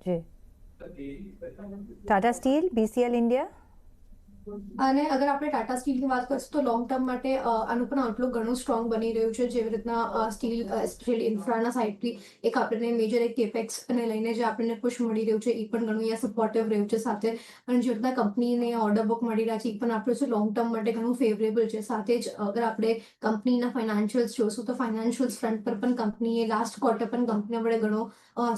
જી Tata steel, BCl India. અને અગર આપણે ટાટા સ્ટીલની વાત કરીશું તો લોંગ ટર્મ માટે આનું પણ આઉટલુક ઘણું સ્ટ્રોંગ બની રહ્યું છે. જેવી રીતના સ્ટીલ સ્પેશિયલી ઇન્ફ્રાના સાઇડથી એક આપણને મેજર એક કેપેક્સ અને લઈને જે આપણને પુશ મળી રહ્યું છે એ પણ ઘણું અહીંયા સપોર્ટિવ રહ્યું છે સાથે. અને જે રીતના કંપનીને ઓર્ડર બુક મળી રહ્યા છે એ પણ આપણું શું લોંગ ટર્મ માટે ઘણું ફેવરેબલ છે. સાથે જ અગર આપણે કંપનીના ફાઇનાન્શિયલ્સ જોશું તો ફાઇનાન્શિયલ્સ ફ્રન્ટ પર પણ કંપનીએ લાસ્ટ ક્વાર્ટર પણ કંપની વડે ઘણો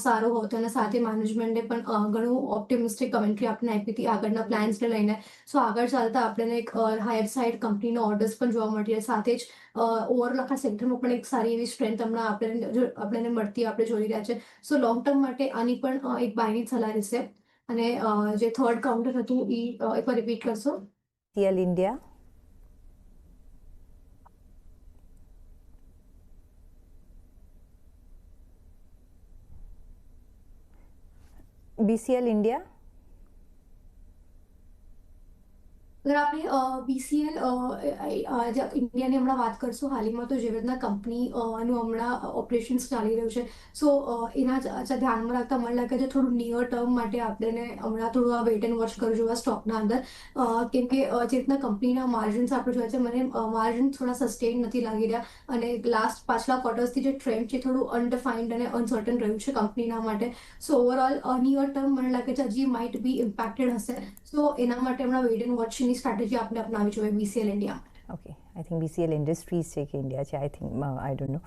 સારો હતો અને સાથે મેનેજમેન્ટે પણ ઘણું ઓપ્ટિમિસ્ટિક કમેન્ટ્રી આપણને આપી હતી આગળના પ્લાન્સને લઈને. સો આગળ ચાલતા આપણને એક હાયર સાઇડ કંપનીનો ઓર્ડર્સ પણ જોવા મળી રહ્યા. સાથે જ ઓવરઓલ આખા સેક્ટરમાં પણ એક સારી એવી સ્ટ્રેન્થ હમણાં આપણને મળતી આપણે જોઈ રહ્યા છે. સો લોંગ ટર્મ માટે આની પણ એક બાયની સલાહ રહેશે. અને જે થર્ડ કાઉન્ટર હતું એ એકવાર રિપીટ કરશો. BCl India. BCl India. અગર આપણે બીસીએલ ઇન્ડિયાની હમણાં વાત કરશું હાલમાં તો જેવી રીતના કંપનીનું હમણાં ઓપરેશન્સ ચાલી રહ્યું છે. સો એના ધ્યાનમાં રાખતા મને લાગે છે થોડું નિયર ટર્મ માટે આપણે હમણાં થોડું આ વેટ એન્ડ વોચ કરજો આ સ્ટોકના અંદર. કેમ કે જે રીતના કંપનીના માર્જિન્સ આપણે જોઈએ છે મને માર્જિન થોડા સસ્ટેન નથી લાગી રહ્યા. અને પાછલા ક્વાર્ટર્સથી જે ટ્રેન્ડ છે થોડું અનડિફાઇન્ડ અને અનસર્ટન રહ્યું છે કંપનીના માટે. સો ઓવરઓલ નિયર ટર્મ મને લાગે છે હજી માઇટ બી ઇમ્પેક્ટેડ હશે. સો એના માટે હમણાં વેટ એન્ડ વોચની સ્ટ્રેટેજી આપણે અપનાવી જોઈએ BCL India. Okay, I think BCL Industries છે કે ઇન્ડિયા છે, I think, I don't know.